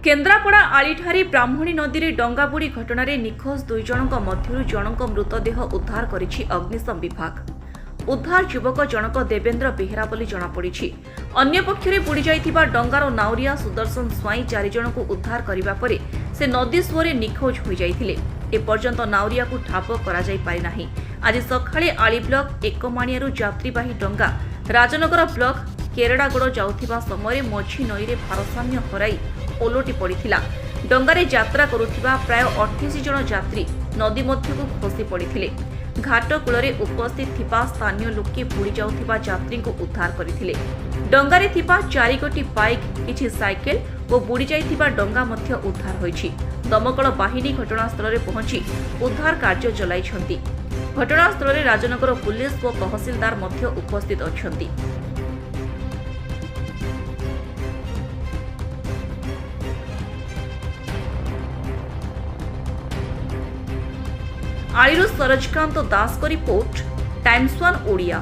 केन्द्रापड़ा आलीठारी ब्राह्मणी नदी में डंगा बुड़ी घटना निखोज 2 जनक मध्यरु जनक मृतदेह उद्धार करिछि अग्निशम विभाग। उद्धार युवक जनक देवेन्द्र बेहेरा बोली जଣାपड़ी। अन्य पक्षरे बुड़ी जाइथिबा डंगार नाउरिया सुदर्शन स्वाई 4 जनक उद्धार करिबा परे से नदी सुअरे निखोज हो जाइथिले। एपर्यंत नाउरिया को ठाप करा जाई पारि नाही। आज सकाळे आली ब्लॉक एकमाणियारू यात्रीवाही डंगा राजनगर ब्लॉक केरड़ागड़ जाउथिबा समय मझी नई रे भारसाम्य हराई ओलटी पड़िथिला। डंगारे यात्रा करुथिबा प्राय 28 जन यात्री नदी मध्यकु खसी पड़िथिले। घाट कूଳରେ उपस्थित थिबा स्थानीय लोके बुड़ी जाउथिबा यात्री को उद्धार करथिले। डंगारे थिबा 4 गोटी बाइक, किछि साइकेल और बुड़ी जाइथिबा डंगा मध्य उद्धार होइछि। दमकल बाहिनी घटनास्थल रे पहुंची उद्धार कार्य चलाइछंती। घटनास्थल रे राजनगर पुलिस और तहसीलदार मध्य उपस्थित अछंती। आलिरू सरजकांत दास को रिपोर्ट, टाइम्स 1 ओडिया।